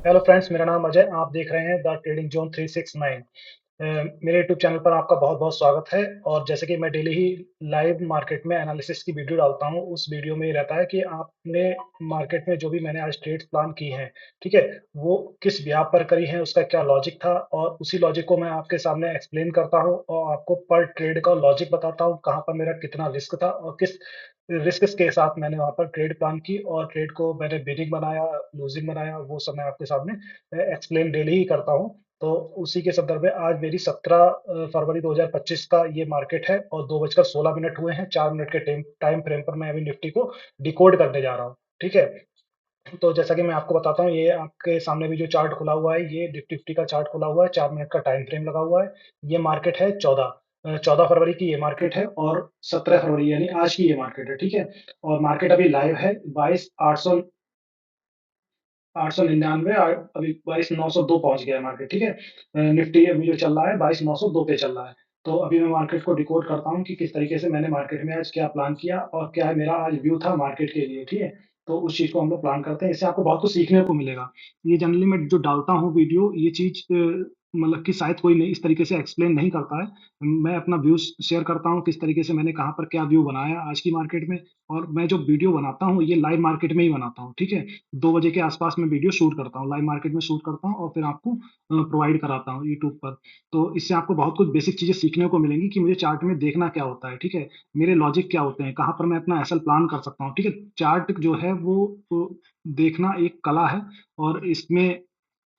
Hello friends, मेरा नाम अजय। आप देख रहे हैं द ट्रेडिंग जोन 369। मेरे यूट्यूब चैनल पर आपका बहुत-बहुत स्वागत है। और जैसे कि मैं डेली ही लाइव मार्केट में एनालिसिस की वीडियो डालता हूं, उस वीडियो में ये रहता है कि आपने मार्केट में जो भी मैंने आज ट्रेड्स प्लान की हैं, ठीक है, वो किस ब्याह पर करी हैं, उसका क्या लॉजिक था, और उसी लॉजिक को मैं आपके सामने एक्सप्लेन करता हूं और आपको पर ट्रेड का लॉजिक बताता हूं, कहां पर मेरा कितना रिस्क था और किस रिस्क के साथ मैंने वहां पर ट्रेड प्लान की और ट्रेड को मैंने विनिंग बनाया, लूजिंग बनाया, वो सब मैं आपके सामने एक्सप्लेन डेली ही करता हूँ। तो उसी के संदर्भ में आज मेरी 17 फरवरी 2025 का ये मार्केट है और 2:16 हुए हैं। 4 मिनट के टाइम फ्रेम पर मैं अभी निफ्टी को डिकोड करने जा रहा हूँ। ठीक है, तो जैसा कि मैं आपको बताता हूँ, ये आपके सामने भी जो चार्ट खुला हुआ है, ये निफ्टी का चार्ट खुला हुआ है। 4 मिनट का टाइम फ्रेम लगा हुआ है। ये मार्केट है 14 फरवरी की ये मार्केट है और 17 फरवरी यानी आज की ये मार्केट है। ठीक है, और मार्केट अभी लाइव है 22,899। अभी 22,902 पहुंच गया है मार्केट। ठीक है, निफ्टी अभी जो चल रहा है 22,902 पे चल रहा है। तो अभी मैं मार्केट को डिकोड करता हूँ कि किस तरीके से मैंने मार्केट में आज क्या प्लान किया और क्या मेरा आज व्यू था मार्केट के लिए। ठीक है, तो उस चीज को हम लोग प्लान करते हैं। इससे आपको बहुत कुछ सीखने को मिलेगा। ये जनरली मैं जो डालता हूँ वीडियो, ये चीज मतलब कि शायद कोई नहीं इस तरीके से एक्सप्लेन नहीं करता है। मैं अपना व्यूज शेयर करता हूँ, किस तरीके से मैंने कहाँ पर क्या व्यू बनाया आज की मार्केट में। और मैं जो वीडियो बनाता हूँ ये लाइव मार्केट में ही बनाता हूँ। ठीक है, 2 बजे के आसपास मैं वीडियो शूट करता हूँ, लाइव मार्केट में शूट करता हूँ और फिर आपको प्रोवाइड कराता हूँ यूट्यूब पर। तो इससे आपको बहुत कुछ बेसिक चीजें सीखने को मिलेंगी कि मुझे चार्ट में देखना क्या होता है। ठीक है, मेरे लॉजिक क्या होते हैं, कहाँ पर मैं अपना एसएल प्लान कर सकता हूँ। ठीक है, चार्ट जो है वो देखना एक कला है। और इसमें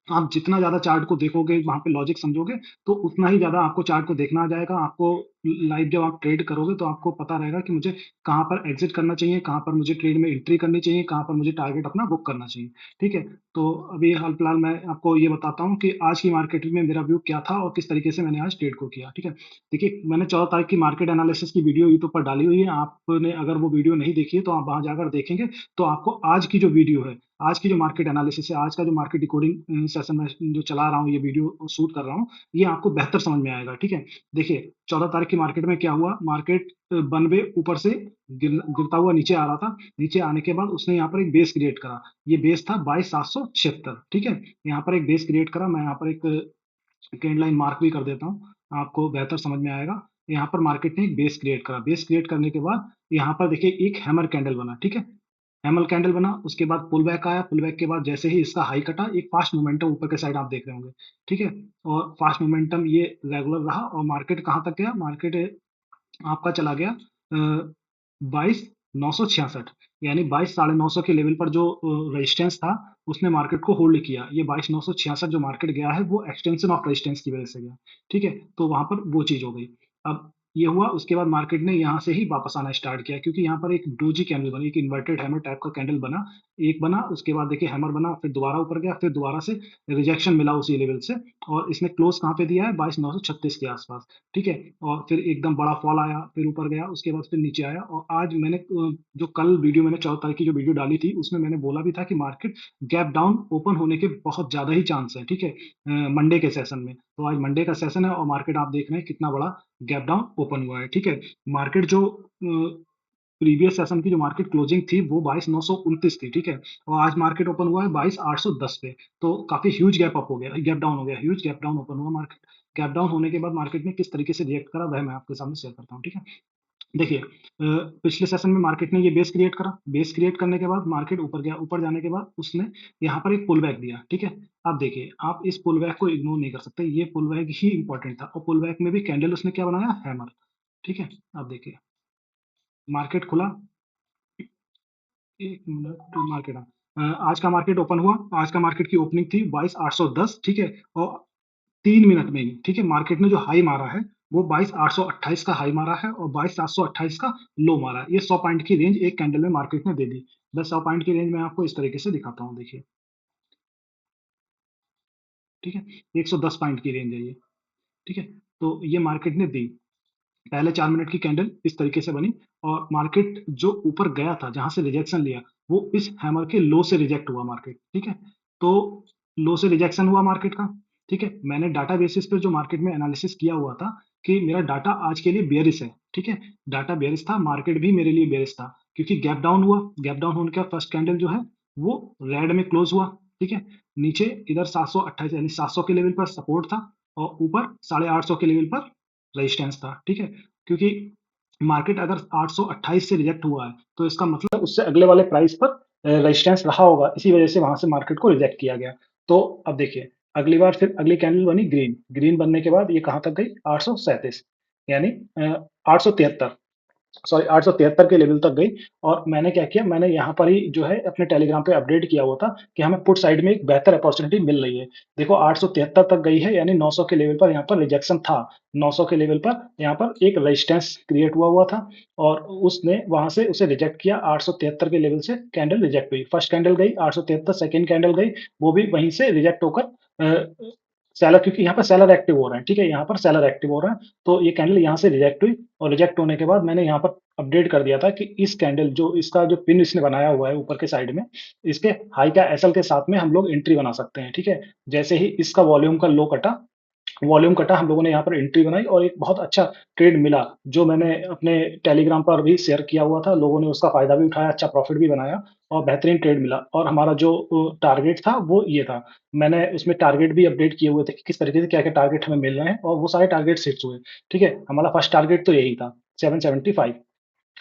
आप जितना ज़्यादा चार्ट को देखोगे, वहाँ पे लॉजिक समझोगे, तो उतना ही ज़्यादा आपको चार्ट को देखना आ जाएगा। आपको लाइव जब आप ट्रेड करोगे तो आपको पता रहेगा कि मुझे कहाँ पर एग्जिट करना चाहिए, कहाँ पर मुझे ट्रेड में एंट्री करनी चाहिए, कहाँ पर मुझे टारगेट अपना बुक करना चाहिए। ठीक है, तो अभी हाल फिलहाल मैं आपको ये बताता हूँ कि आज की मार्केट में मेरा व्यू क्या था और किस तरीके से मैंने आज ट्रेड को किया। ठीक है, देखिए मैंने 14 तारीख की मार्केट एनालिसिस की वीडियो यूट्यूब पर डाली हुई है। आपने अगर वो वीडियो नहीं देखी है तो आप वहां जाकर देखेंगे तो आपको आज की जो वीडियो है, आज की जो मार्केट एनालिसिस है, आज का जो मार्केट डिकोडिंग सेशन में जो चला रहा हूँ, ये वीडियो शूट कर रहा हूँ, ये आपको बेहतर समझ में आएगा। ठीक है, देखिए 14 तारीख की मार्केट में क्या हुआ, मार्केट 92 ऊपर से गिरता हुआ नीचे आ रहा था। नीचे आने के बाद उसने यहाँ पर एक बेस क्रिएट करा। ये बेस था 22,776। ठीक है, यहाँ पर एक बेस क्रिएट करा। मैं यहाँ पर एक ट्रेंड लाइन मार्क भी कर देता हूँ, आपको बेहतर समझ में आएगा। यहाँ पर मार्केट ने एक बेस क्रिएट करा। बेस क्रिएट करने के बाद यहाँ पर देखिए एक हैमर कैंडल बना। ठीक है, हैमर कैंडल बना, उसके बाद पुल बैक आया। पुल बैक के बाद जैसे ही इसका हाई कटा, एक फास्ट मोमेंटम ऊपर के साइड आप देख रहे होंगे। ठीक है, और फास्ट मोमेंटम ये रेगुलर रहा और मार्केट कहाँ तक गया, मार्केट आपका चला गया 22,966, यानी 22,950 के लेवल पर जो रेजिस्टेंस था उसने मार्केट को होल्ड किया। ये 22,966 जो मार्केट गया है वो एक्सटेंशन ऑफ रेजिस्टेंस की वजह से गया। ठीक है, तो वहां पर वो चीज हो गई। अब ये हुआ, उसके बाद मार्केट ने यहाँ से ही वापस आना स्टार्ट किया, क्योंकि यहाँ पर एक डोजी कैंडल बनी, एक इन्वर्टेड हैमर टाइप का कैंडल बना। एक बना, उसके बाद देखिए हैमर बना, फिर दोबारा ऊपर गया, फिर दोबारा से रिजेक्शन मिला उसी लेवल से। और इसने क्लोज कहाँ पे दिया है, 22,936 के आसपास। ठीक है, और फिर एकदम बड़ा फॉल आया, फिर ऊपर गया, उसके बाद फिर नीचे आया। और आज मैंने जो कल वीडियो मैंने 14 तारीख की जो वीडियो डाली थी उसमें मैंने बोला भी था कि मार्केट गैप डाउन ओपन होने के बहुत ज्यादा ही चांस है। ठीक है, मंडे के सेशन में, तो आज मंडे का सेशन है और मार्केट आप देख रहे हैं कितना बड़ा गैप डाउन ओपन हुआ है। ठीक है, मार्केट जो प्रीवियस सेशन की जो मार्केट क्लोजिंग थी वो 22,929 थी। ठीक है, और आज मार्केट ओपन हुआ है 22,810 पे। तो काफी ह्यूज गैप अप हो गया, गैप डाउन हो गया, ह्यूज गैप डाउन ओपन हुआ मार्केट। गैप डाउन होने के बाद मार्केट ने किस तरीके से रिएक्ट करा वह मैं आपके सामने शेयर करता हूँ। ठीक है, देखिए पिछले सेशन में मार्केट ने ये बेस क्रिएट करा। बेस क्रिएट करने के बाद मार्केट ऊपर गया। ऊपर जाने के बाद उसने यहाँ पर एक पुल बैक दिया। ठीक है, अब देखिए आप इस पुल बैक को इग्नोर नहीं कर सकते, ये पुल बैक ही इंपॉर्टेंट था। और पुल बैक में भी कैंडल उसने क्या बनाया, हैमर। ठीक है, अब देखिए मार्केट खुला, एक मिनट, मार्केट आज का मार्केट ओपन हुआ। आज का मार्केट की ओपनिंग थी 22,810। ठीक है, और 3 मिनट में ही, ठीक है, मार्केट ने जो हाई मारा है वो 22,828 का हाई मारा है और 22,728 का लो मारा है। ये 100 पॉइंट की रेंज एक कैंडल में मार्केट ने दे दी। बस 100 पॉइंट की रेंज में आपको इस तरीके से दिखाता हूँ, देखिए। ठीक है, 110 पॉइंट की रेंज है ये। ठीक है, तो ये मार्केट ने दी। पहले 4 मिनट की कैंडल इस तरीके से बनी और मार्केट जो ऊपर गया था, जहां से रिजेक्शन लिया, वो इस हैमर के लो से रिजेक्ट हुआ मार्केट। ठीक है, तो लो से रिजेक्शन हुआ मार्केट का। ठीक है, मैंने डाटा बेसिस पे जो मार्केट में एनालिसिस किया हुआ था कि मेरा डाटा आज के लिए बेयरिश है। ठीक है, डाटा बेयरिश था, मार्केट भी मेरे लिए बेयरिश था, क्योंकि गैप डाउन हुआ। गैप डाउन होने का फर्स्ट कैंडल जो है वो रेड में क्लोज हुआ। ठीक है? नीचे इधर 728 यानी 700 के लेवल पर सपोर्ट था और ऊपर 850 के लेवल पर रेजिस्टेंस था, ठीक है? क्योंकि मार्केट अगर 828 से रिजेक्ट हुआ है, तो इसका मतलब उससे अगले वाले प्राइस पर रेजिस्टेंस रहा होगा, इसी वजह से वहां से मार्केट को रिजेक्ट किया गया। तो अब देखिए, अगली बार फिर अगली कैंडल बनी ग्रीन, ग्रीन बनने के बाद ये कहाँ तक गई, 837 यानी 873, सॉरी 873 के लेवल तक गई। और मैंने क्या किया, मैंने यहाँ पर ही जो है अपने टेलीग्राम पे अपडेट किया हुआ था कि हमें पुट साइड में एक बेहतर अपॉर्चुनिटी मिल रही है। देखो 873 तक गई है, यानी 900 के लेवल पर यहाँ पर रिजेक्शन था। 900 के लेवल पर यहाँ पर एक रेजिस्टेंस क्रिएट हुआ हुआ था और उसने वहां से उसे रिजेक्ट किया। 873 के लेवल से कैंडल रिजेक्ट हुई, फर्स्ट कैंडल गई 873, सेकेंड कैंडल गई, वो भी वहीं से रिजेक्ट होकर सेलर, क्योंकि यहाँ पर सेलर एक्टिव हो रहे हैं, ठीक है, यहाँ पर सेलर एक्टिव हो रहे हैं, तो ये कैंडल यहाँ से रिजेक्ट हुई। और रिजेक्ट होने के बाद मैंने यहाँ पर अपडेट कर दिया था कि इस कैंडल जो इसका जो पिन इसने बनाया हुआ है ऊपर के साइड में, इसके हाई का एसएल के साथ में हम लोग एंट्री बना सकते हैं, ठीक है। जैसे ही इसका वॉल्यूम का लो कटा, वॉल्यूम कटा, हम लोगों ने यहाँ पर एंट्री बनाई और एक बहुत अच्छा ट्रेड मिला, जो मैंने अपने टेलीग्राम पर भी शेयर किया हुआ था। लोगों ने उसका फायदा भी उठाया, अच्छा प्रॉफिट भी बनाया और बेहतरीन ट्रेड मिला। और हमारा जो टारगेट था वो ये था, मैंने उसमें टारगेट भी अपडेट किए हुए थे कि किस तरीके से क्या क्या टारगेट हमें मिल रहे हैं, और वो सारे टारगेट हिट्स हुए, ठीक है। हमारा फर्स्ट टारगेट तो यही था 775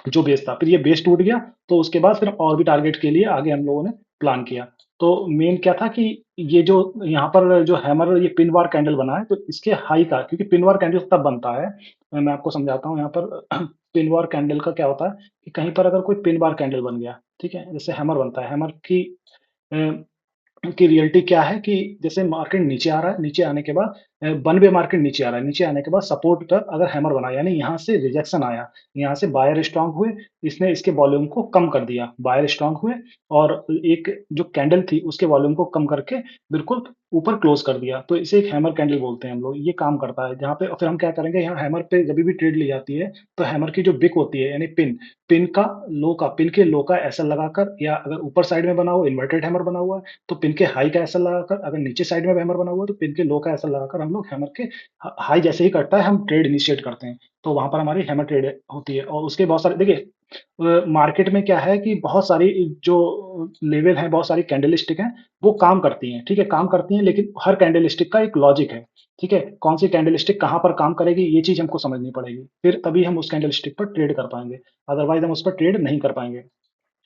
जो बेस था, फिर ये बेस टूट गया, तो उसके बाद फिर और भी टारगेट के लिए आगे हम लोगों ने प्लान किया। तो मेन क्या था कि ये जो यहाँ पर जो हैमर ये पिन वार कैंडल बना है, तो इसके हाई का, क्योंकि पिन वार कैंडल तब बनता है, मैं आपको समझाता हूँ यहाँ पर पिन वार कैंडल का क्या होता है कि कहीं पर अगर कोई पिन वार कैंडल बन गया, ठीक है, जैसे हैमर बनता है, हैमर की रियलिटी क्या है कि जैसे मार्केट नीचे आ रहा है, नीचे आने के बाद वन वे मार्केट नीचे आ रहा है, नीचे आने के बाद सपोर्ट तक अगर हैमर बना, यानी यहाँ से रिजेक्शन आया, यहाँ से बायर स्ट्रांग हुए, इसने इसके वॉल्यूम को कम कर दिया, बायर स्ट्रांग हुए और एक जो कैंडल थी उसके वॉल्यूम को कम करके बिल्कुल ऊपर क्लोज कर दिया, तो इसे एक हैमर कैंडल बोलते हैं हम लोग। ये काम करता है जहाँ पे, और फिर हम क्या करेंगे, यहाँ हैमर पे जब भी ट्रेड ली जाती है, तो हैमर की जो बिक होती है, यानी पिन, पिन का लो का, पिन के लो का ऐसा लगाकर, या अगर ऊपर साइड में बना हुआ इन्वर्टेड हैमर बना हुआ है, तो पिन के हाई का एसएल लगाकर, अगर नीचे साइड में हैमर बना हुआ है तो पिन के लो का एसएल लगाकर हम लोग हैमर के हाई जैसे ही कटता है हम ट्रेड इनिशिएट करते हैं, तो वहां पर हमारी हैमर ट्रेड होती है। और उसके बहुत सारे देखिए, मार्केट में क्या है कि बहुत सारी जो लेवल है, बहुत सारी कैंडलस्टिक हैं, वो काम करती हैं, ठीक है, काम करती हैं, लेकिन हर कैंडलस्टिक का एक लॉजिक है, ठीक है, कौन सी कैंडलस्टिक कहाँ पर काम करेगी ये चीज हमको समझनी पड़ेगी, फिर तभी हम उस कैंडलस्टिक पर ट्रेड कर पाएंगे, अदरवाइज हम उस पर ट्रेड नहीं कर पाएंगे।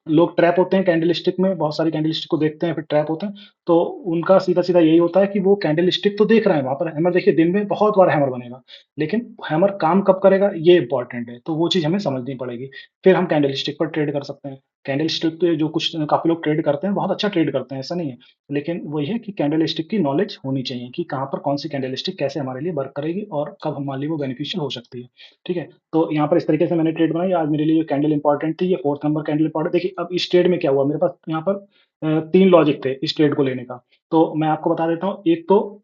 लोग ट्रैप होते हैं कैंडलस्टिक में, बहुत सारी कैंडलस्टिक को देखते हैं फिर ट्रैप होते हैं, तो उनका सीधा-सीधा यही होता है कि वो कैंडलस्टिक तो देख रहे हैं, वहाँ पर हैमर देखिए दिन में बहुत बार हैमर बनेगा, लेकिन हैमर काम कब करेगा ये इंपॉर्टेंट है, तो वो चीज़ हमें समझनी पड़ेगी। फिर हम कैंडलस्टिक पर ट्रेड कर सकते हैं। कैंडलस्टिक पे जो कुछ काफ़ी लोग ट्रेड करते हैं, बहुत अच्छा ट्रेड करते हैं, ऐसा नहीं है। लेकिन वही है कि कैंडलस्टिक की नॉलेज होनी चाहिए कि कहाँ पर कौन-सी कैंडलस्टिक कैसे हमारे लिए वर्क करेगी और कब हमारे लिए वो बेनिफिशियल हो सकती है। ठीक है? तो यहाँ पर इस तरीके से मैंने ट्रेड बनाई, आज मेरे लिए कैंडल इंपॉर्टेंट थी, ये 4th नंबर कैंडल इंपॉर्टेंट। देखिए अब इस ट्रेड में क्या हुआ, मेरे पास यहाँ पर 3 लॉजिक थे इस ट्रेड को लेने का। तो मैं आपको बता देता हूँ, एक तो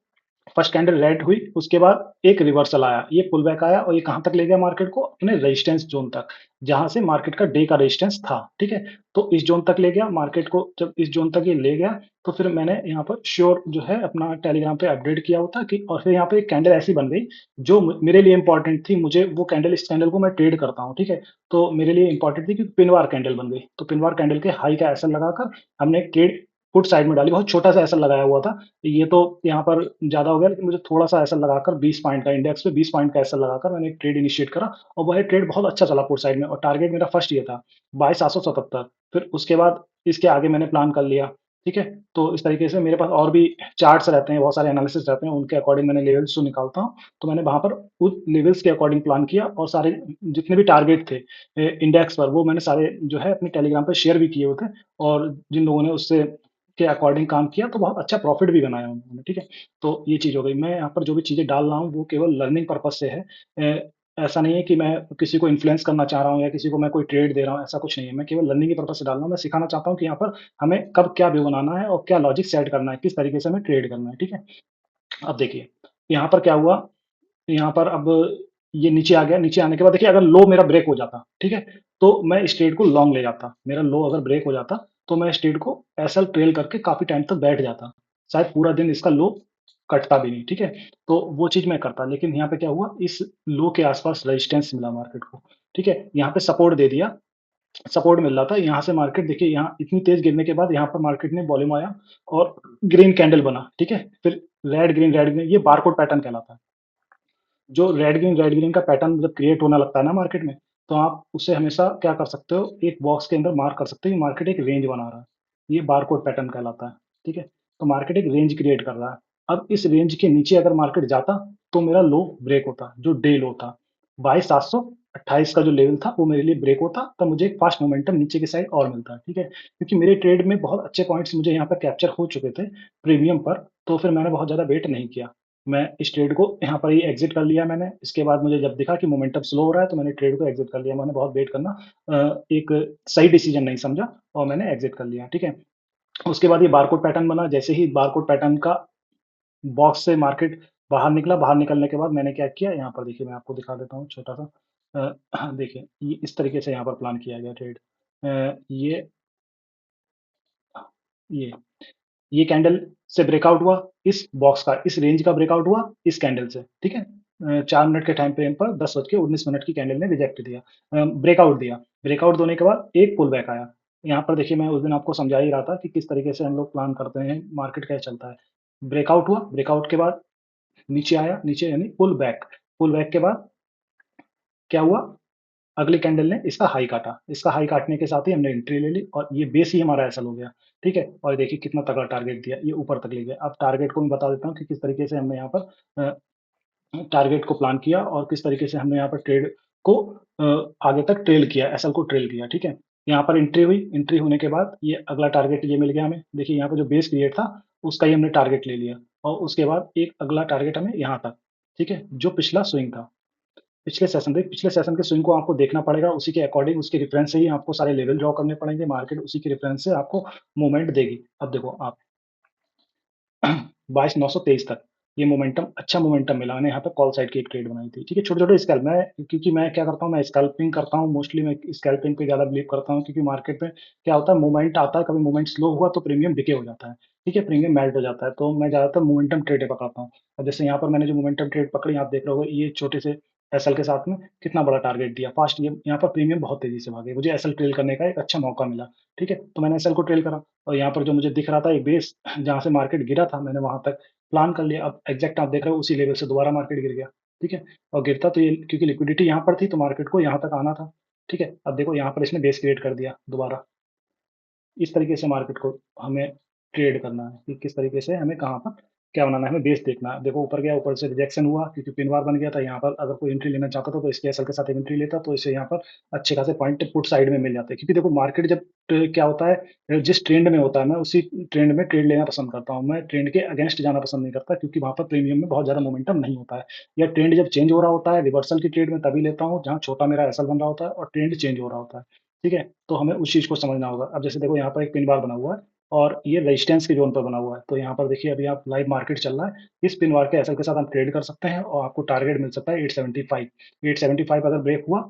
फर्स्ट कैंडल रेड हुई, उसके बाद एक रिवर्सल आया, ये पुल बैक आया और ये कहाँ तक ले गया मार्केट को, अपने रेजिस्टेंस जोन तक, जहाँ से मार्केट का डे का रेजिस्टेंस था, ठीक है? तो इस जोन तक ले गया मार्केट को, जब इस जोन तक ये ले गया, तो फिर मैंने यहाँ पर श्योर जो है अपना टेलीग्राम पे अपडेट किया हुआ था कि, और फिर यहाँ पे एक कैंडल ऐसी बन गई जो मेरे लिए इंपॉर्टेंट थी, मुझे वो कैंडल, इस कैंडल को मैं ट्रेड करता हूँ, ठीक है? तो मेरे लिए इंपॉर्टेंट थी क्योंकि पिनवार कैंडल बन गई, तो पिनवार कैंडल के हाई का एसएल लगाकर हमने ट्रेड पुट साइड में डाली, बहुत छोटा सा एसएल लगाया हुआ था, ये तो यहाँ पर ज़्यादा हो गया, लेकिन मुझे थोड़ा-सा ऐसा लगाकर 20 पॉइंट का इंडेक्स पे 20 पॉइंट का ऐसा लगाकर मैंने एक ट्रेड इनिशिएट करा और वह ट्रेड बहुत अच्छा चला पुट साइड में, और टारगेट मेरा फर्स्ट ये था 22,777। फिर उसके बाद इसके आगे मैंने प्लान कर लिया, ठीक है? तो इस तरीके से मेरे पास और भी चार्ट्स रहते हैं, बहुत सारे एनालिसिस रहते हैं, उनके अकॉर्डिंग मैंने लेवल्स जो निकालता हूँ, तो मैंने वहाँ पर उस लेवल्स के अकॉर्डिंग प्लान किया और सारे जितने भी टारगेट थे इंडेक्स पर, वो मैंने सारे जो है अपने टेलीग्राम पे शेयर भी किए हुए थे, और जिन लोगों ने उससे के अकॉर्डिंग काम किया तो बहुत अच्छा प्रॉफिट भी बनाया उन्होंने, ठीक है? तो ये चीज़ हो गई। मैं यहाँ पर जो भी चीज़ें डाल रहा हूँ वो केवल लर्निंग पर्पज़ से है। ऐसा नहीं है कि मैं किसी को इन्फ्लुएंस करना चाह रहा हूँ या किसी को मैं कोई ट्रेड दे रहा हूँ, ऐसा कुछ नहीं है। मैं केवल लर्निंग के पर्पज़ से डाल रहा हूँ। मैं सिखाना चाहता हूँ कि यहाँ पर हमें कब क्या व्यू बनाना है और क्या लॉजिक सेट करना है, किस तरीके से हमें ट्रेड करना है, ठीक है? अब देखिए, यहाँ पर क्या हुआ, यहाँ पर अब ये नीचे आ गया, नीचे आने के बाद देखिए अगर लो मेरा ब्रेक हो जाता, ठीक है? तो मैं इस ट्रेड को लॉन्ग ले जाता। मेरा लो अगर ब्रेक हो जाता, तो मैं इस ट्रेड को एसएल ट्रेल करके काफ़ी टाइम तक बैठ जाता। शायद पूरा दिन इसका लो कटता भी नहीं, ठीक है? तो वो चीज़ मैं करता, लेकिन यहाँ पे क्या हुआ, इस लो के आस-पास रेजिस्टेंस मिला मार्केट को, ठीक है? यहाँ पे सपोर्ट दे दिया, सपोर्ट मिल रहा था। यहाँ से मार्केट देखिए यहाँ इतनी तेज़ गिरने के बाद यहाँ पर मार्केट में वॉल्यूम आया और ग्रीन कैंडल बना, ठीक है? फिर रेड ग्रीन ये बारकोड पैटर्न कहलाता है। जो रेड ग्रीन का पैटर्न जब क्रिएट होने लगता है ना मार्केट में, तो आप उसे हमेशा क्या कर सकते हो, एक बॉक्स के अंदर मार्क कर सकते हो कि मार्केट एक रेंज बना रहा है। ये बारकोड पैटर्न कहलाता है, ठीक है? तो मार्केट एक रेंज क्रिएट कर रहा है। अब इस रेंज के नीचे अगर मार्केट जाता, तो मेरा लो ब्रेक होता, जो डे लो था। 22,728 का जो लेवल था, वो मेरे लिए ब्रेक होता, तब मुझे एक फास्ट मोमेंटम नीचे की साइड और मिलता, ठीक है? क्योंकि मेरे ट्रेड में बहुत अच्छे पॉइंट्स मुझे यहाँ पे कैप्चर हो चुके थे प्रीमियम पर, तो फिर मैंने बहुत ज़्यादा वेट नहीं किया। मैं इस ट्रेड को यहाँ पर ही एग्ज़िट कर लिया मैंने। इसके बाद मुझे जब दिखा कि मोमेंटम स्लो हो रहा है, तो मैंने ट्रेड को एग्ज़िट कर लिया। मैंने बहुत वेट करना एक सही डिसीज़न नहीं समझा और मैंने एग्ज़िट कर लिया, ठीक है? उसके बाद ये बारकोड पैटर्न बना, जैसे ही बारकोड पैटर्न का बॉक्स से मार्केट बाहर निकला, बाहर निकलने के बाद मैंने क्या किया, यहाँ पर देखिए मैं आपको दिखा देता हूँ छोटा-सा। देखिए ये इस तरीके से यहाँ पर प्लान किया गया ट्रेड। ये ये ये कैंडल से ब्रेकआउट हुआ, इस बॉक्स का, इस रेंज का ब्रेकआउट हुआ इस कैंडल से, ठीक है? 4 मिनट के टाइम फ्रेम पर 10:19 की कैंडल ने रिजेक्ट दिया, ब्रेकआउट दिया। ब्रेकआउट देने के बाद एक पुल बैक आया। यहाँ पर देखिए मैं उस दिन आपको समझा ही रहा था कि किस तरीके से हम लोग प्लान करते हैं, मार्केट कैसे चलता है। ब्रेकआउट हुआ, ब्रेकआउट के बाद नीचे आया, नीचे यानी पुल बैक। पुल बैक के बाद क्या हुआ, अगली कैंडल ने इसका हाई काटा। इसका हाई काटने के साथ ही हमने एंट्री ले ली और ये बेस ही हमारा एसएल हो गया, ठीक है? और देखिए कितना तगड़ा टारगेट दिया, ये ऊपर तक ले गया। अब टारगेट को मैं बता देता हूँ कि किस तरीके से हमने यहाँ पर टारगेट को प्लान किया और किस तरीके से हमने यहाँ पर ट्रेड को आगे तक ट्रेल किया, एसएल को ट्रेल किया, ठीक है? यहाँ पर एंट्री हुई, एंट्री होने के बाद ये अगला टारगेट ये मिल गया हमें। देखिए यहाँ पे जो बेस क्रिएट था, उसका ही हमने टारगेट ले लिया और उसके बाद एक अगला टारगेट हमें यहाँ तक, ठीक है? जो पिछला स्विंग था। पिछले सेशन के स्विंग को आपको देखना पड़ेगा, उसी के अकॉर्डिंग उसके रेफरेंस से ही आपको सारे लेवल ड्रॉ करने पड़ेंगे, मार्केट उसी के रेफरेंस से आपको मूवमेंट देगी। अब देखो आप 22,923 तक ये मोमेंटम अच्छा मोमेंटम मिला, मैंने यहाँ पे कॉल साइड की एक ट्रेड बनाई थी, ठीक है? छोटे-छोटे स्कैल्प मैं क्योंकि मैं क्या करता हूँ, मैं स्कैल्पिंग करता हूँ, मोस्टली मैं स्कैल्पिंग पे ज़्यादा बिलीव करता हूँ क्योंकि मार्केट में क्या होता है, मूवमेंट आता है, कभी मूवमेंट स्लो हुआ तो प्रीमियम डिके हो जाता है, ठीक है? प्रीमियम मेल्ट हो जाता है, तो मैं ज़्यादातर मोमेंटम ट्रेड पकड़ता हूँ। अब जैसे यहाँ पर मैंने जो मोमेंटम ट्रेड पकड़ी, आप देख रहे होगे ये छोटे से एसएल के साथ में कितना बड़ा टारगेट दिया, फास्ट ये यहाँ पर प्रीमियम बहुत तेज़ी से भागे, मुझे एसएल ट्रेल करने का एक अच्छा मौका मिला, ठीक है? तो मैंने एसएल को ट्रेल करा और यहाँ पर जो मुझे दिख रहा था एक बेस जहाँ से मार्केट गिरा था, मैंने वहाँ तक प्लान कर लिया। अब एग्ज़ैक्ट आप देख रहे हो उसी लेवल से दोबारा मार्केट गिर गया, ठीक है? और गिरता तो ये क्योंकि लिक्विडिटी यहाँ पर थी तो मार्केट को यहाँ तक आना था, ठीक है? अब देखो यहाँ पर इसने बेस क्रिएट कर दिया दोबारा। इस तरीके से मार्केट को हमें ट्रेड करना है कि किस तरीके से हमें कहाँ पर क्या बनाना है, हमें बेस देखना है। देखो ऊपर गया, ऊपर से रिजेक्शन हुआ क्योंकि पिन बार बन गया था। यहाँ पर अगर कोई एंट्री लेना चाहता था तो इसके एसएल के साथ एक एंट्री लेता तो इसे यहाँ पर अच्छे खासे पॉइंट पुट साइड में मिल जाते। क्योंकि देखो मार्केट जब क्या होता है, जिस ट्रेंड में होता है मैं उसी ट्रेंड में ट्रेड लेना पसंद करता हूँ। मैं ट्रेंड के अगेंस्ट जाना पसंद नहीं करता क्योंकि वहाँ पर प्रीमियम में बहुत ज़्यादा मोमेंटम नहीं होता है। या ट्रेंड जब चेंज हो रहा होता है, रिवर्सल की ट्रेड में तभी लेता हूँ जहाँ छोटा मेरा एसएल बन रहा होता है और ट्रेंड चेंज हो रहा होता है। ठीक है? तो हमें उस चीज़ को समझना होगा। अब जैसे देखो यहाँ पर एक पिन बार बना हुआ है और ये रेजिस्टेंस के ज़ोन पर बना हुआ है। तो यहाँ पर देखिए अभी आप लाइव मार्केट चल रहा है। इस पिन बार के एसएल के साथ हम ट्रेड कर सकते हैं और आपको टारगेट मिल सकता है 875। 875 अगर ब्रेक हुआ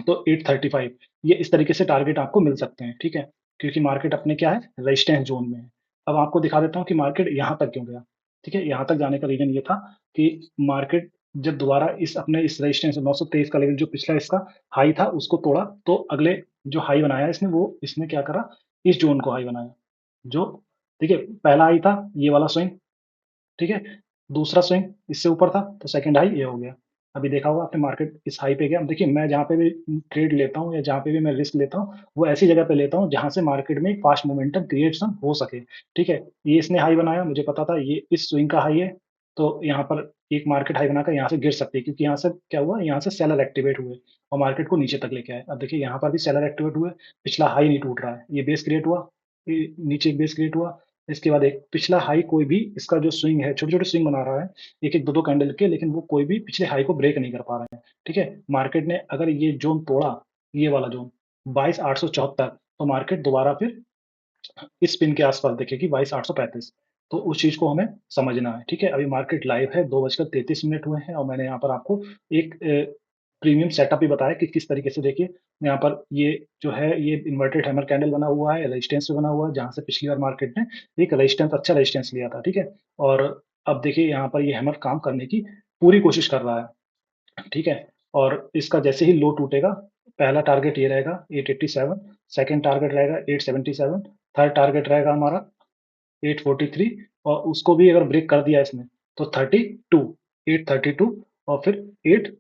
तो 835 ये इस तरीके से टारगेट आपको मिल सकते हैं, ठीक है? क्योंकि मार्केट अपने क्या है, रेजिस्टेंस ज़ोन में है। अब आपको दिखा देता हूँ कि मार्केट यहाँ तक क्यों गया, ठीक है? यहाँ तक जाने का रीज़न ये था कि मार्केट जब दोबारा इस अपने इस रेजिस्टेंस 923 का लेवल जो पिछला इसका हाई था उसको तोड़ा, तो अगले जो हाई बनाया इसने वो इसने क्या करा, इस ज़ोन को हाई बनाया। जो देखिए पहला हाई था ये वाला स्विंग, ठीक है? दूसरा स्विंग इससे ऊपर था, तो सेकंड हाई ये हो गया। अभी देखा होगा आपने मार्केट इस हाई पे गया। अब देखिए मैं जहाँ पे भी ट्रेड लेता हूँ या जहाँ पे भी मैं रिस्क लेता हूँ, वो ऐसी जगह पे लेता हूँ जहाँ से मार्केट में एक फास्ट मोमेंटम क्रिएशन हो सके, ठीक है? ये इसने हाई बनाया, मुझे पता था ये इस स्विंग का हाई है, तो यहाँ पर एक मार्केट हाई बनाकर यहाँ से गिर सकती है क्योंकि यहाँ से क्या हुआ, यहाँ से सेलर एक्टिवेट हुए और मार्केट को नीचे तक लेके आए। अब देखिए यहाँ पर भी सेलर एक्टिवेट हुए, पिछला हाई नहीं टूट रहा है, ये बेस क्रिएट हुआ, ये नीचे एक बेस क्रिएट हुआ, इसके बाद एक पिछला हाई कोई भी इसका जो स्विंग है, छोटे-छोटे स्विंग बना रहा है, 1-1, 2-2 कैंडल के, लेकिन वो कोई भी पिछले हाई को ब्रेक नहीं कर पा रहे हैं, ठीक है? मार्केट ने अगर ये ज़ोन तोड़ा, ये वाला ज़ोन 22,874 तो मार्केट दोबारा फिर इस पिन के आस-पास दिखेगी 22,835 तो उस चीज़ को हमें समझना है, ठीक है? अभी मार्केट लाइव है, 2:33 हुए हैं और मैंने यहाँ पर आपको एक प्रीमियम सेटअप भी बताया कि किस तरीके से देखिए, यहाँ पर ये जो है ये इन्वर्टेड हैमर कैंडल बना हुआ है, रेजिस्टेंस पे बना हुआ है, जहाँ से पिछली बार मार्केट ने एक रेजिस्टेंस अच्छा रेजिस्टेंस लिया था, ठीक है? और अब देखिए यहाँ पर ये हैमर काम करने की पूरी कोशिश कर रहा है। ठीक है? और इसका जैसे ही लो टूटेगा, पहला टारगेट ये रहेगा 887, सेकंड टारगेट रहेगा 877, थर्ड टारगेट रहेगा हमारा 843, और उसको भी अगर ब्रेक कर दिया इसने तो 32, 832, और फिर 8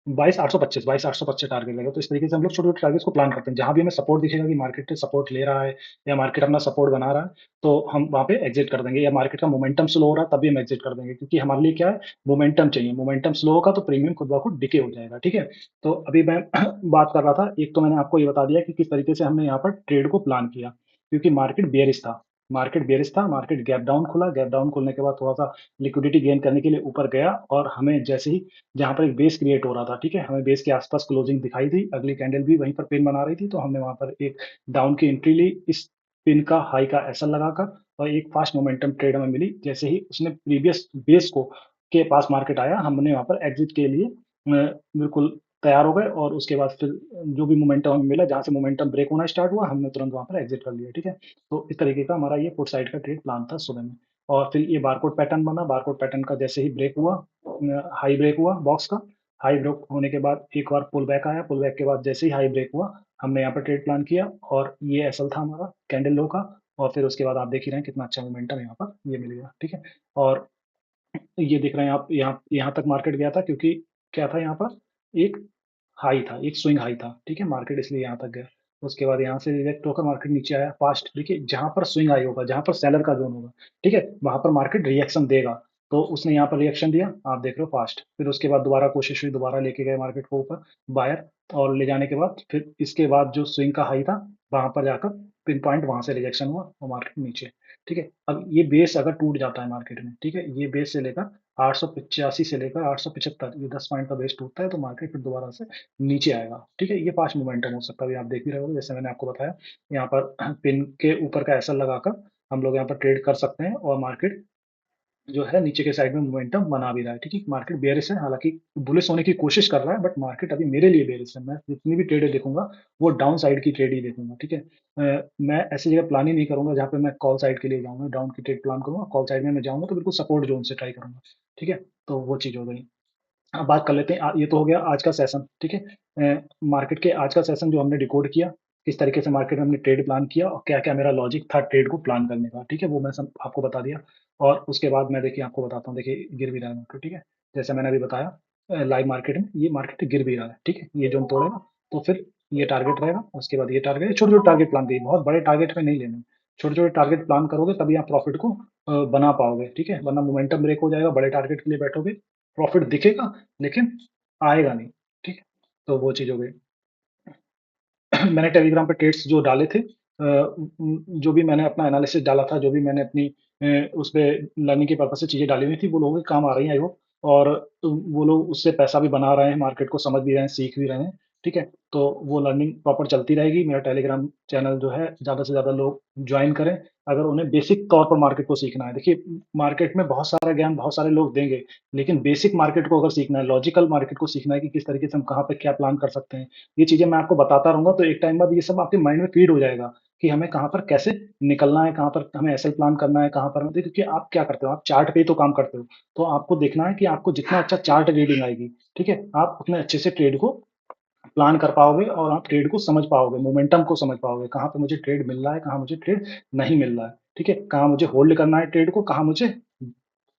22,825 टारगेट रहेगा। तो इस तरीके से हम लोग छोटे-छोटे टारगेट्स को प्लान करते हैं। जहाँ भी हमें सपोर्ट दिखेगा कि मार्केट से सपोर्ट ले रहा है या मार्केट अपना सपोर्ट बना रहा है, तो हम वहाँ पे एग्ज़िट कर देंगे, या मार्केट का मोमेंटम स्लो हो रहा है तब भी हम एग्ज़िट कर देंगे, क्योंकि हमारे लिए क्या है, मोमेंटम चाहिए। मोमेंटम स्लो होगा तो प्रीमियम खुद ब खुद डिके हो जाएगा, ठीक है? तो अभी मैं बात कर रहा था, एक तो मैंने आपको ये बता दिया कि किस तरीके से हमने यहाँ पर ट्रेड को प्लान किया, क्योंकि मार्केट बेयरिश था। मार्केट गैप डाउन खुला, गैप डाउन खुलने के बाद थोड़ा-सा लिक्विडिटी गेन करने के लिए ऊपर गया, और हमें जैसे ही जहाँ पर एक बेस क्रिएट हो रहा था, ठीक है? हमें बेस के आस-पास क्लोजिंग दिखाई दी, अगली कैंडल भी वहीं पर पिन बना रही थी, तो हमने वहाँ पर एक डाउन की एंट्री ली, इस पिन का हाई का एसएल लगाकर, और एक फास्ट मोमेंटम ट्रेड हमें मिली। जैसे ही उसने प्रीवियस बेस को के पास मार्केट आया, हमने वहाँ पर एग्ज़िट के लिए बिल्कुल तैयार हो गए, और उसके बाद फिर जो भी मोमेंटम हमें मिला, जहाँ से मोमेंटम ब्रेक होना स्टार्ट हुआ, हमने तुरंत वहाँ पर एग्ज़िट कर लिया, ठीक है? तो इस तरीके का हमारा ये पुट साइड का ट्रेड प्लान था सुबह में। और फिर ये बारकोड पैटर्न बना, बारकोड पैटर्न का जैसे ही ब्रेक हुआ, हाई ब्रेक हुआ बॉक्स का, हाई ब्रेक होने के बाद एक बार पुल बैक आया, पुल बैक के बाद जैसे ही हाई ब्रेक हुआ, हमने यहाँ पर ट्रेड प्लान किया, और ये एसएल था हमारा कैंडल लो का, और फिर उसके बाद आप देख ही रहे हैं कितना अच्छा मोमेंटम यहाँ पर ये मिल गया, ठीक है? और ये देख रहे हैं आप, यहाँ यहाँ तक मार्केट गया था, क्योंकि क्या था यहाँ पर, एक हाई था, एक स्विंग हाई था, ठीक है? मार्केट इसलिए यहाँ तक गया। उसके बाद यहाँ से रिजेक्ट होकर मार्केट नीचे आया फास्ट। देखिए, जहाँ पर स्विंग हाई होगा, जहाँ पर सेलर का ज़ोन होगा, ठीक है? वहाँ पर मार्केट रिएक्शन देगा। तो उसने यहाँ पर रिएक्शन दिया, आप देख रहे हो फास्ट। फिर उसके बाद दोबारा कोशिश हुई, दोबारा लेके गए मार्केट को ऊपर बायर, और ले जाने के बाद फिर इसके बाद जो स्विंग का हाई था, वहाँ पर जाकर पिन पॉइंट वहाँ से रिजेक्शन हुआ और मार्केट नीचे, ठीक है? अब ये बेस अगर टूट जाता है मार्केट में, ठीक है? ये बेस से लेकर 885 से लेकर 875, ये 10 पॉइंट का बेस टूटता है, तो मार्केट फिर दोबारा से नीचे आएगा, ठीक है? ये फास्ट मोमेंटम हो सकता है, अभी आप देख भी रहे होंगे, जैसे मैंने आपको बताया, यहाँ पर पिन के ऊपर का एसएल लगाकर हम लोग यहाँ पर ट्रेड कर सकते हैं, और मार्केट जो है नीचे के साइड में मोमेंटम बना भी रहा है, ठीक है? मार्केट बेयरिश है, हालाँकि बुलिश होने की कोशिश कर रहा है, बट मार्केट अभी मेरे लिए बेयरिश है। मैं जितनी भी ट्रेडें देखूँगा, वो डाउन साइड की ट्रेड ही देखूँगा, ठीक है? मैं ऐसी जगह प्लान ही नहीं करूँगा जहाँ पे मैं कॉल साइड के लिए जाऊँगा, डाउन की ट्रेड प्लान करूँगा, कॉल साइड में मैं जाऊँगा तो बिल्कुल सपोर्ट ज़ोन से ट्राई करूँगा, ठीक है? तो वो चीज़ हो गई। अब बात कर लेते हैं, ये तो हो गया आज का सेशन, ठीक है? मार्केट के आज का सेशन जो हमने डिकोड किया, किस तरीके से मार्केट में हमने ट्रेड प्लान किया, और क्या-क्या मेरा लॉजिक था ट्रेड को प्लान करने का, ठीक है? वो मैं सब आपको बता दिया, और उसके बाद मैं देखिए आपको बताता हूँ, देखिए गिर भी रहा है मार्केट, ठीक है? जैसे मैंने अभी बताया, लाइव मार्केट में ये मार्केट गिर भी रहा है, ठीक है? ये ज़ोन तोड़ेगा, तो फिर ये टारगेट रहेगा, उसके बाद ये टारगेट, छोटे-छोटे टारगेट प्लान करिए, बहुत बड़े टारगेट में नहीं लेने। छोटे-छोटे टारगेट प्लान करोगे तभी आप प्रॉफिट को बना पाओगे, ठीक है? वरना मोमेंटम ब्रेक हो जाएगा, बड़े टारगेट के लिए बैठोगे, प्रॉफिट दिखेगा लेकिन आएगा नहीं, ठीक है? तो वो चीज़ हो गई। मैंने टेलीग्राम पे ट्वीट्स जो डाले थे, जो भी मैंने अपना एनालिसिस डाला था, जो भी मैंने अपनी उसपे लर्निंग के पर्पज़ से चीज़ें डाली हुई थी, वो लोगों के काम आ रही हैं आई होप, और वो लोग उससे पैसा भी बना रहे हैं, मार्केट को समझ भी रहे हैं, सीख भी रहे हैं, ठीक है? तो वो लर्निंग प्रॉपर चलती रहेगी। मेरा टेलीग्राम चैनल जो है, ज़्यादा से ज़्यादा लोग जॉइन करें, अगर उन्हें बेसिक तौर पर मार्केट को सीखना है। देखिए, मार्केट में बहुत सारा ज्ञान बहुत सारे लोग देंगे, लेकिन बेसिक मार्केट को अगर सीखना है, लॉजिकल मार्केट को सीखना है कि किस तरीके से हम कहाँ पे क्या प्लान कर सकते हैं, ये चीज़ें मैं आपको बताता रहूँगा, तो एक टाइम बाद ये सब आपके माइंड में फ़ीड हो जाएगा कि हमें कहाँ पर कैसे निकलना है, कहाँ पर हमें एसेल प्लान करना है, कहाँ पर देखिए, क्योंकि आप क्या करते हो, आप चार्ट पे ही तो काम करते हो, तो आपको देखना है कि आपको जितना अच्छा चार्ट रीडिंग आएगी, ठीक है? आप उतने अच्छे से ट्रेड को प्लान कर पाओगे, और आप ट्रेड को समझ पाओगे, मोमेंटम को समझ पाओगे, कहाँ पे मुझे ट्रेड मिल रहा है, कहाँ मुझे ट्रेड नहीं मिल रहा है, ठीक है? कहाँ मुझे होल्ड करना है ट्रेड को, कहाँ मुझे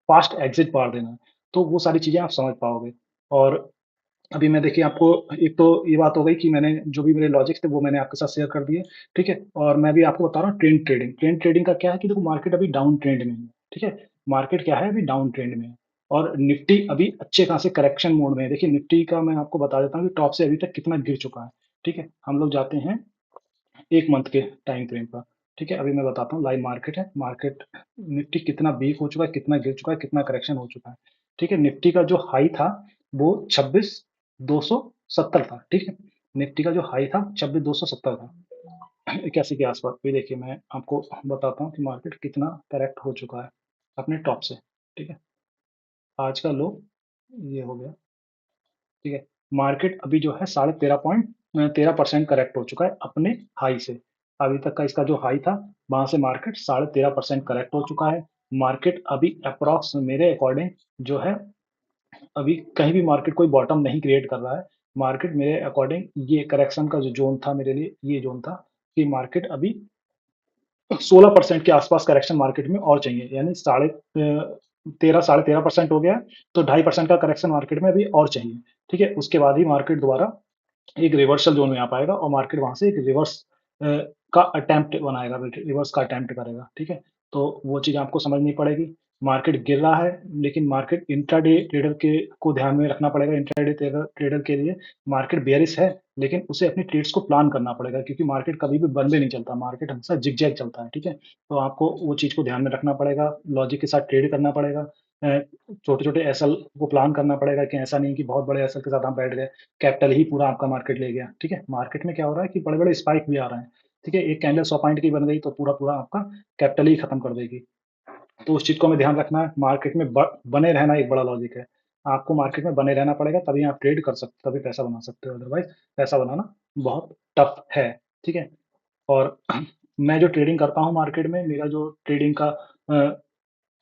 फास्ट एग्ज़िट मार देना है, तो वो सारी चीज़ें आप समझ पाओगे। और अभी मैं देखिए आपको, एक तो ये बात हो गई कि मैंने जो भी मेरे लॉजिक्स थे वो मैंने आपके साथ शेयर कर दिए, ठीक है? और मैं भी आपको बता रहा हूँ ट्रेंड ट्रेडिंग। ट्रेंड ट्रेडिंग का क्या है कि देखो, मार्केट अभी डाउन ट्रेंड में है, ठीक है? मार्केट क्या है, अभी डाउन ट्रेंड में है, और निफ्टी अभी अच्छे खासे करेक्शन मोड में है। देखिए, निफ्टी का मैं आपको बता देता हूँ कि टॉप से अभी तक कितना गिर चुका है, ठीक है? हम लोग जाते हैं 1 मंथ के टाइम फ्रेम पर, ठीक है? अभी मैं बताता हूँ, लाइव मार्केट है, मार्केट निफ्टी कितना वीक हो चुका है, कितना गिर चुका है, कितना करेक्शन हो चुका है, ठीक है? निफ्टी का जो हाई था, वो 26,270 था, ठीक है? निफ्टी का जो हाई था 26,270 था, 81 के आस-पास। ये देखिए, मैं आपको बताता हूँ कि मार्केट कितना करेक्ट हो चुका है अपने टॉप से, ठीक है? आज का लो ये हो गया, ठीक है? मार्केट अभी जो है साढ़े 13% करेक्ट हो चुका है अपने हाई से। अभी तक का इसका जो हाई था, वहाँ से मार्केट 13.5% करेक्ट हो चुका है। मार्केट अभी एप्रॉक्स मेरे अकॉर्डिंग जो है, अभी कहीं भी मार्केट कोई बॉटम नहीं क्रिएट कर रहा है। मार्केट मेरे अकॉर्डिंग ये करेक्शन का जो ज़ोन था मेरे लिए, ये ज़ोन था कि मार्केट अभी 16% के आसपास करेक्शन मार्केट में और चाहिए, यानी 13 साढ़े 13% हो गया है, तो 2.5% का करेक्शन मार्केट में अभी और चाहिए, ठीक है? उसके बाद ही मार्केट दोबारा एक रिवर्सल ज़ोन में आ पाएगा और मार्केट वहाँ से एक रिवर्स अ, का अटेम्प्ट बनाएगा, रिवर्स का अटेम्प्ट करेगा, ठीक है? तो वो चीज़ आपको समझनी पड़ेगी। मार्केट गिर रहा है, लेकिन मार्केट इंट्राडे ट्रेडर के को ध्यान में रखना पड़ेगा। इंट्राडे ट्रेडर ट्रेडर के लिए मार्केट बेयरिश है, लेकिन उसे अपनी ट्रेड्स को प्लान करना पड़ेगा, क्योंकि मार्केट कभी भी वन वे नहीं चलता, मार्केट हमेशा ज़िगज़ैग चलता है, ठीक है? तो आपको वो चीज़ को ध्यान में रखना पड़ेगा, लॉजिक के साथ ट्रेड करना पड़ेगा। छोटे-छोटे एसएल को प्लान करना पड़ेगा कि ऐसा नहीं कि बहुत बड़े एसएल के साथ आप बैठ गए, कैपिटल ही पूरा आपका मार्केट ले गया, ठीक है? मार्केट में क्या हो रहा है कि बड़े-बड़े स्पाइक भी आ रहे हैं, ठीक है? एक कैंडल 100 पॉइंट की बन गई तो पूरा-पूरा आपका कैपिटल ही खत्म कर देगी। तो उस चीज़ को हमें ध्यान रखना है, मार्केट में ब बने रहना एक बड़ा लॉजिक है। आपको मार्केट में बने रहना पड़ेगा, तभी आप ट्रेड कर सकते हो, तभी पैसा बना सकते हो, अदरवाइज़ पैसा बनाना बहुत टफ है, ठीक है? और मैं जो ट्रेडिंग करता हूँ मार्केट में, मेरा जो ट्रेडिंग का अ,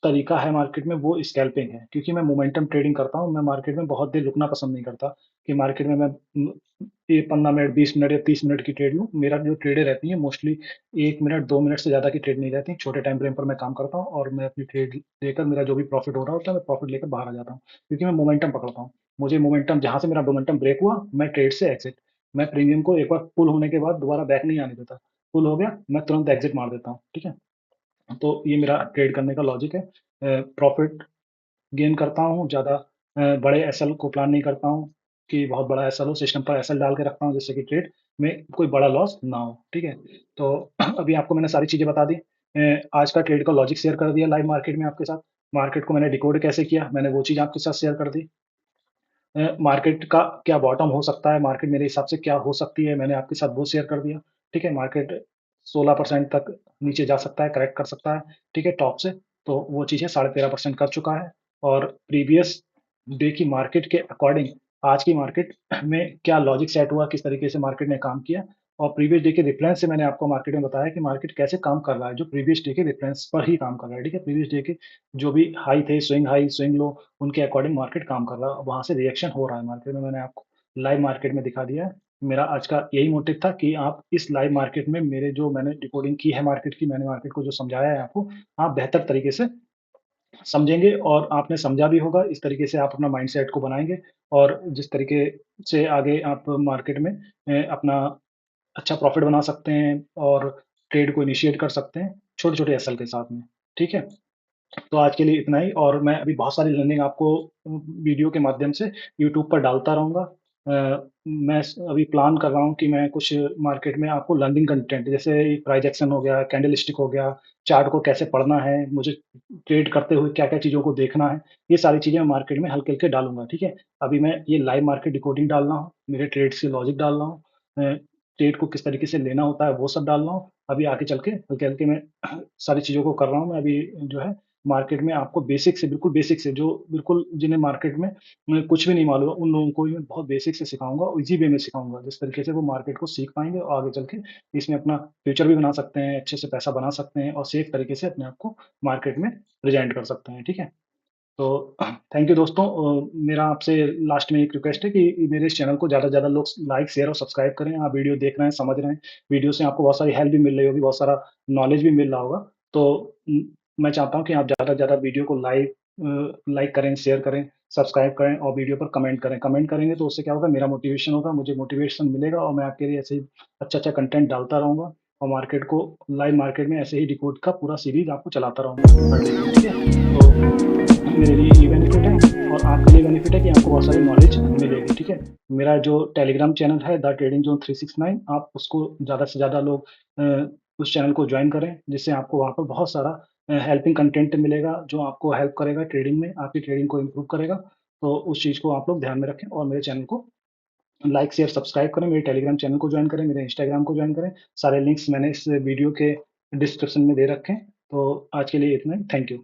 तरीका है मार्केट में वो स्कैल्पिंग है, क्योंकि मैं मोमेंटम ट्रेडिंग करता हूँ, मैं मार्केट में बहुत देर रुकना पसंद नहीं करता कि मार्केट में मैं ये 15 मिनट, 20 मिनट या 30 मिनट की ट्रेड लूँ। मेरा जो ट्रेडें रहती हैं मोस्टली 1 मिनट, 2 मिनट से ज़्यादा की ट्रेड नहीं रहती। छोटे टाइम फ्रेम पर मैं काम करता हूँ और मैं अपनी ट्रेड लेकर मेरा जो भी प्रॉफ़िट हो रहा होता है, मैं प्रॉफ़िट लेकर बाहर आ जाता हूँ, क्योंकि मैं मोमेंटम पकड़ता हूँ। मुझे मोमेंटम जहाँ से मेरा मोमेंटम ब्रेक हुआ, मैं ट्रेड से एग्ज़िट। मैं प्रीमियम को एक बार पुल होने के बाद दोबारा बैक नहीं आने देता। पुल हो गया, मैं तुरंत एग्ज़िट मार देता हूँ, ठीक है? तो ये मेरा ट्रेड करने का लॉजिक है। प्रॉफ़िट गेन करता हूँ, ज़्यादा बड़े एसएल को प्लान नहीं करता हूँ कि बहुत बड़ा एसएल हो, सिस्टम पर एसएल डाल के रखता हूँ जिससे कि ट्रेड में कोई बड़ा लॉस ना हो, ठीक है? तो अभी आपको मैंने सारी चीज़ें बता दी। आज का ट्रेड का लॉजिक शेयर कर दिया लाइव मार्केट में आपके साथ। मार्केट को मैंने डिकोड कैसे किया, मैंने वो चीज़ आपके साथ शेयर कर दी। मार्केट का क्या बॉटम हो सकता है, मार्केट मेरे हिसाब से क्या हो सकती है, मैंने आपके साथ वो शेयर कर दिया, ठीक है? मार्केट 16% तक नीचे जा सकता है, करेक्ट कर सकता है, ठीक है, टॉप से, तो वो चीज़ें 13.5% कर चुका है और प्रीवियस डे की मार्केट के अकॉर्डिंग आज की मार्केट में क्या लॉजिक सेट हुआ, किस तरीके से मार्केट ने काम किया और प्रीवियस डे के रेफरेंस से मैंने आपको मार्केट में बताया कि मार्केट कैसे काम कर रहा है, जो प्रीवियस डे के रेफरेंस पर ही काम कर रहा है, ठीक है? प्रीवियस डे के जो भी हाई, स्विंग लो, उनके अकॉर्डिंग मार्केट काम कर रहा है, वहाँ से रिएक्शन हो रहा है मार्केट में, मैंने आपको लाइव मार्केट में दिखा दिया है। मेरा आज का यही मोटिव था कि आप इस लाइव मार्केट में मेरे जो मैंने डिकोडिंग की है मार्केट की, मैंने मार्केट को जो समझाया है आपको, आप बेहतर तरीके से समझेंगे और आपने समझा भी होगा, इस तरीके से आप अपना माइंडसेट को बनाएँगे और जिस तरीके से आगे आप मार्केट में अपना अच्छा प्रॉफ़िट बना सकते हैं और ट्रेड को इनिशिएट कर सकते हैं, छोटे-छोटे एसएल के साथ में, ठीक है? तो आज के लिए इतना ही और मैं अभी बहुत सारी लर्निंग आपको वीडियो के माध्यम से यूट्यूब पर डालता रहूँगा। मैं अभी प्लान कर रहा हूँ कि मैं कुछ मार्केट में आपको लर्निंग कंटेंट जैसे प्राइस एक्शन हो गया, कैंडलस्टिक हो गया, चार्ट को कैसे पढ़ना है, मुझे ट्रेड करते हुए क्या-क्या चीज़ों को देखना है, ये सारी चीज़ें मैं मार्केट में हल्के-हल्के डालूँगा, ठीक है? अभी मैं ये लाइव मार्केट डिकोडिंग डाल रहा हूँ, मेरे ट्रेड्स के लॉजिक डाल रहा हूँ, ट्रेड को किस तरीके से लेना होता है वो सब डाल रहा हूँ। अभी आगे चल के हल्के-हल्के मैं सारी चीज़ों को कर रहा हूँ मैं अभी जो है मार्केट में आपको बेसिक से बिल्कुल बेसिक से जो बिल्कुल जिन्हें मार्केट में कुछ भी नहीं मालूम है, उन लोगों को भी मैं बहुत बेसिक से सिखाऊँगा और ईज़ी वे में सिखाऊँगा, जिस तरीके से वो मार्केट को सीख पाएँगे और आगे चल के इसमें अपना फ्यूचर भी बना सकते हैं, अच्छे से पैसा बना सकते हैं और सेफ तरीके से अपने आप को मार्केट में प्रेज़ेंट कर सकते हैं, ठीक है? तो थैंक यू दोस्तों मेरा आपसे लास्ट में एक रिक्वेस्ट है कि मेरे इस चैनल को ज़्यादा से ज़्यादा लोग लाइक, शेयर और सब्सक्राइब करें। आप वीडियो देख रहे हैं, समझ रहे हैं, वीडियो से आपको बहुत सारी हेल्प भी मिल रही होगी, बहुत सारा नॉलेज भी मिल रहा होगा। तो मैं चाहता हूँ कि आप ज़्यादा से ज़्यादा वीडियो को लाइक करें, शेयर करें, सब्सक्राइब करें और वीडियो पर कमेंट करें। कमेंट करेंगे तो उससे क्या होगा मेरा मोटिवेशन होगा, मुझे मोटिवेशन मिलेगा और मैं आपके लिए ऐसे ही अच्छा-अच्छा कंटेंट डालता रहूँगा और मार्केट को लाइव मार्केट में ऐसे ही डिकोड का पूरा सीरीज़ आपको चलाता रहूँगा हर डे पे, ठीक है? तो मेरे लिए ये बेनिफिट है और आपके लिए बेनिफिट है कि आपको बहुत सारी नॉलेज मिलेगी, ठीक है? मेरा जो टेलीग्राम चैनल है द ट्रेडिंग ज़ोन 369 आप उसको ज़्यादा से ज़्यादा लोग उस चैनल को जॉइन करें, जिससे आपको वहाँ पर बहुत सारा हेल्पिंग कंटेंट मिलेगा, जो आपको हेल्प करेगा ट्रेडिंग में, आपकी ट्रेडिंग को इम्प्रूव करेगा। तो उस चीज़ को आप लोग ध्यान में रखें और मेरे चैनल को लाइक, शेयर, सब्सक्राइब करें, मेरे टेलीग्राम चैनल को जॉइन करें, मेरे इंस्टाग्राम को जॉइन करें। सारे लिंक्स मैंने इस वीडियो के डिस्क्रिप्शन में दे रखे हैं। तो आज के लिए इतना ही। Thank you.